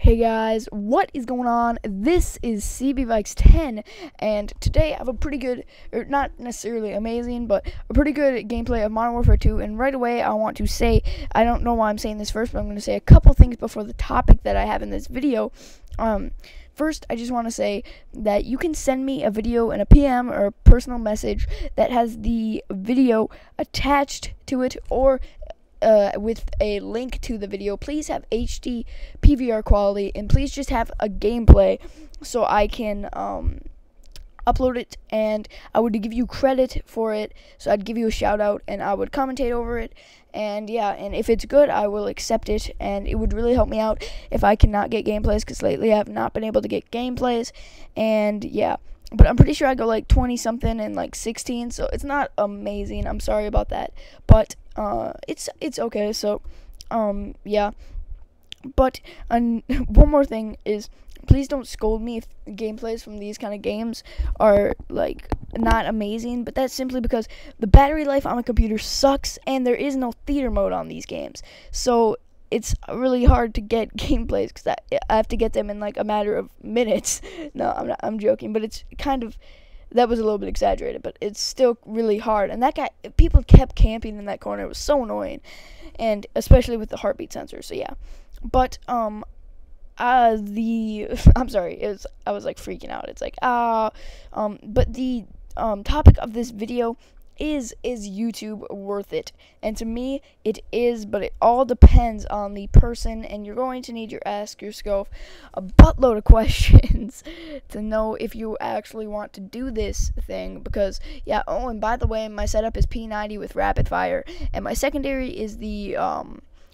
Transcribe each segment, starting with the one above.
Hey guys, what is going on? This is CBBikes10, and today I have a pretty good, or not necessarily amazing, but a pretty good gameplay of Modern Warfare 2, and right away I want to say, I don't know why I'm saying this first, but I'm going to say a couple things before the topic that I have in this video. First, I just want to say that you can send me a video in a PM or a personal message that has the video attached to it, or with a link to the video. Please have HD PVR quality, and please just have a gameplay so I can upload it, and I would give you credit for it. So I'd give you a shout out and I would commentate over it, and yeah, and if it's good I will accept it, and it would really help me out if I cannot get gameplays, because lately I have not been able to get gameplays. And yeah, but I'm pretty sure I go like 20 something and like 16, so it's not amazing. I'm sorry about that, but it's okay. So yeah, but one more thing is, please don't scold me if gameplays from these kind of games are like not amazing, but that's simply because the battery life on a computer sucks and there is no theater mode on these games, so it's really hard to get gameplays because I have to get them in like a matter of minutes. No, I'm joking, but it's kind of, that was a little bit exaggerated, but it's still really hard. And that guy, people kept camping in that corner. It was so annoying, and especially with the heartbeat sensor. So yeah, but I'm sorry, I was like freaking out. It's like but the topic of this video is YouTube worth it? And to me it is, but it all depends on the person, and you're going to need to ask yourself a buttload of questions to know if you actually want to do this thing. Because yeah, oh, and by the way, my setup is P90 with rapid fire, and my secondary is the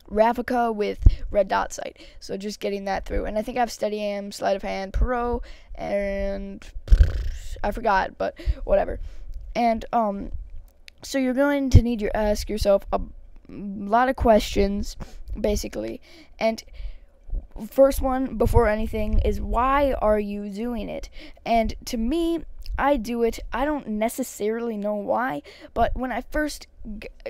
Ravnica with red dot sight, so just getting that through. And I think I have steady aim, sleight of hand, pro, and I forgot, but whatever. And so you're going to need to ask yourself a lot of questions, basically. And first one, before anything, is why are you doing it? And to me, I do it, I don't necessarily know why, but when I first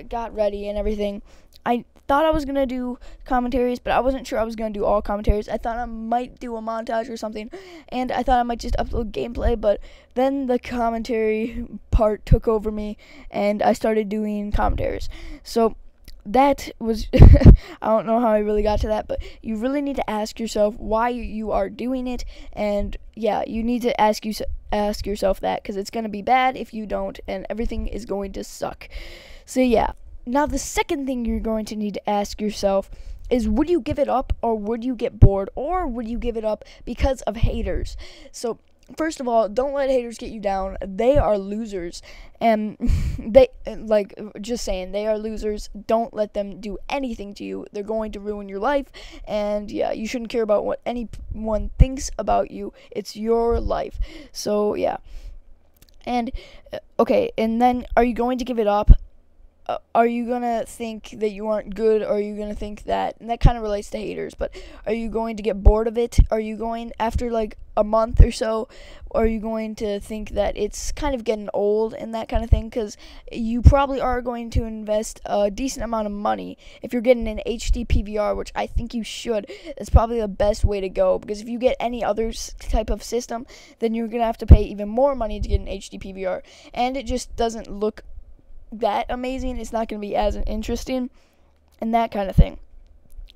got ready and everything, I thought I was going to do commentaries, but I wasn't sure I was going to do all commentaries. I thought I might do a montage or something, and I thought I might just upload gameplay, but then the commentary part took over me, and I started doing commentaries. So that was, I don't know how I really got to that, but you really need to ask yourself why you are doing it, and yeah, you need to ask yourself that, because it's going to be bad if you don't, and everything is going to suck. So yeah. Now, the second thing you're going to need to ask yourself is, would you give it up, or would you get bored, or would you give it up because of haters? So, first of all, don't let haters get you down. They are losers, and they, like, just saying, they are losers. Don't let them do anything to you. They're going to ruin your life, and yeah, you shouldn't care about what anyone thinks about you. It's your life. So, yeah. And, okay, and then, are you going to give it up? Are you going to think that you aren't good, or are you going to think that, and that kind of relates to haters, but are you going to get bored of it? Are you going, after like a month or so, are you going to think that it's kind of getting old and that kind of thing? Because you probably are going to invest a decent amount of money. If you're getting an HD PVR, which I think you should, that's probably the best way to go, because if you get any other type of system, then you're going to have to pay even more money to get an HD PVR, and it just doesn't look that amazing. It's not going to be as interesting, and that kind of thing.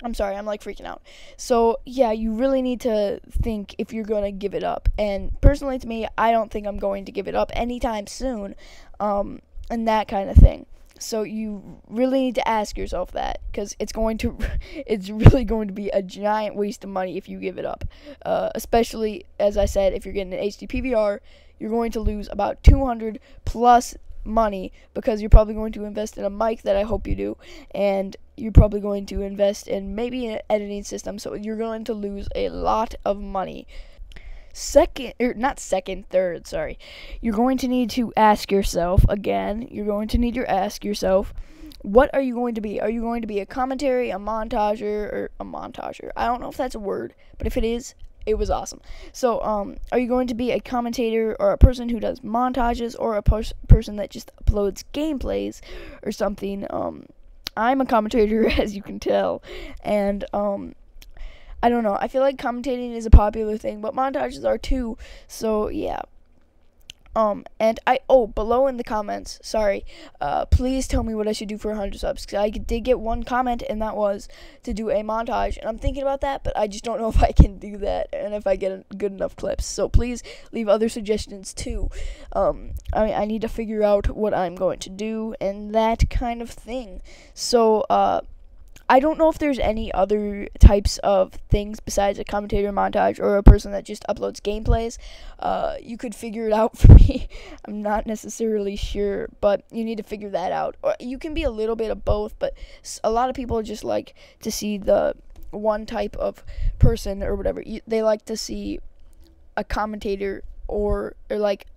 I'm sorry, I'm like freaking out. So yeah, you really need to think if you're going to give it up. And personally, to me, I don't think I'm going to give it up anytime soon, and that kind of thing. So you really need to ask yourself that, because it's really going to be a giant waste of money if you give it up. Especially, as I said, if you're getting an HD PVR, you're going to lose about 200 plus money, because you're probably going to invest in a mic that I hope you do, and you're probably going to invest in maybe an editing system, so you're going to lose a lot of money. Third, you're going to need to ask yourself, what are you going to be? Are you going to be a commentary, a montager? I don't know if that's a word, but if it is, it was awesome. So, are you going to be a commentator, or a person who does montages, or a person that just uploads gameplays or something? I'm a commentator, as you can tell, and I don't know. I feel like commentating is a popular thing, but montages are too. So yeah. And below in the comments, sorry, please tell me what I should do for 100 subs, because I did get one comment, and that was to do a montage, and I'm thinking about that, but I just don't know if I can do that, and if I get good enough clips, so please leave other suggestions, too. I need to figure out what I'm going to do, and that kind of thing. So, I don't know if there's any other types of things besides a commentator montage or a person that just uploads gameplays. You could figure it out for me. I'm not necessarily sure, but you need to figure that out. Or you can be a little bit of both, but a lot of people just like to see the one type of person or whatever. They like to see a commentator or like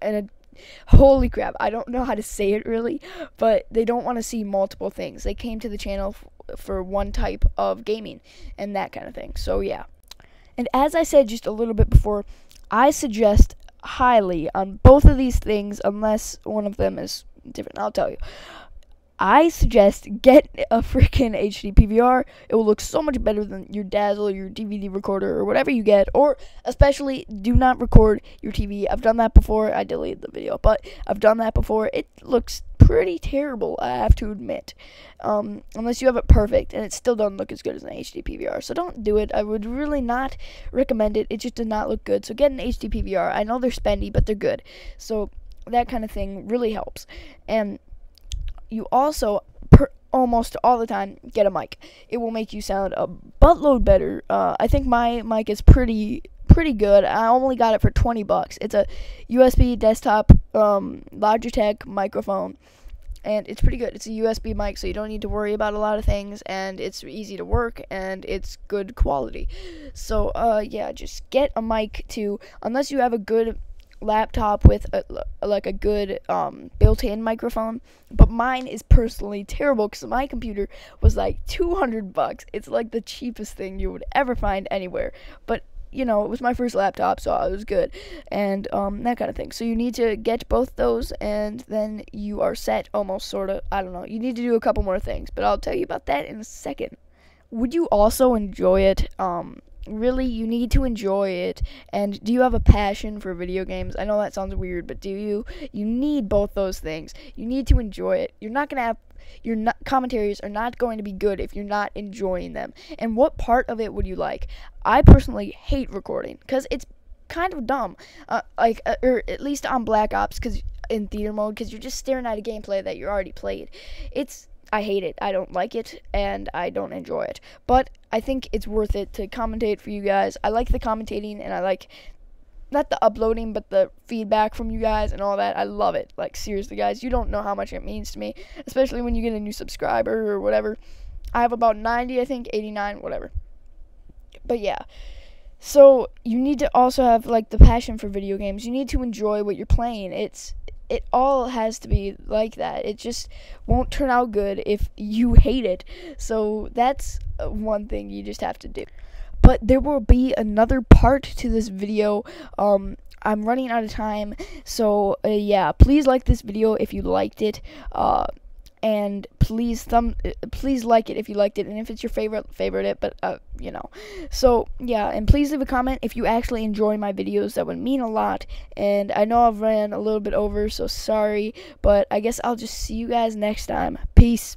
holy crap, I don't know how to say it really, but they don't want to see multiple things. They came to the channel for one type of gaming and that kind of thing. So yeah. And as I said just a little bit before, I suggest highly on both of these things, unless one of them is different. I'll tell you. I suggest get a freaking HD PVR. It will look so much better than your Dazzle, your DVD recorder, or whatever you get. Or especially, do not record your TV. I've done that before. I deleted the video, but I've done that before. It looks pretty terrible, I have to admit. Unless you have it perfect, and it still doesn't look as good as an HD PVR. So don't do it. I would really not recommend it. It just did not look good. So get an HD PVR. I know they're spendy, but they're good. So that kind of thing really helps. And you also, almost all the time, get a mic. It will make you sound a buttload better. I think my mic is pretty good. I only got it for $20. It's a USB desktop Logitech microphone, and it's pretty good. It's a USB mic, so you don't need to worry about a lot of things, and it's easy to work, and it's good quality. So yeah, just get a mic too, unless you have a good laptop with a good built-in microphone, but mine is personally terrible because my computer was like $200. It's like the cheapest thing you would ever find anywhere, but you know, it was my first laptop, so it was good, and that kind of thing. So you need to get both those, and then you are set, almost, sort of. I don't know, you need to do a couple more things, but I'll tell you about that in a second. Would you also enjoy it? Really, you need to enjoy it. And do you have a passion for video games? I know that sounds weird, but do you? You need both those things. You need to enjoy it. You're not gonna have commentaries are not going to be good if you're not enjoying them. And what part of it would you like? I personally hate recording because it's kind of dumb. Or at least on Black Ops, because in theater mode, because you're just staring at a gameplay that you already played. I hate it. I don't like it, and I don't enjoy it. But I think it's worth it to commentate for you guys. I like the commentating, and I like, not the uploading, but the feedback from you guys and all that. I love it. Like, seriously, guys, you don't know how much it means to me, especially when you get a new subscriber or whatever. I have about 90, I think, 89, whatever. But yeah. So, you need to also have, like, the passion for video games. You need to enjoy what you're playing. It all has to be like that. It just won't turn out good if you hate it. So that's one thing you just have to do. But there will be another part to this video. I'm running out of time. So yeah, please like this video if you liked it. And please like it if you liked it, and if it's your favorite it, but you know. So yeah, and please leave a comment if you actually enjoy my videos. That would mean a lot. And I know I've ran a little bit over, so sorry, but I guess I'll just see you guys next time. Peace.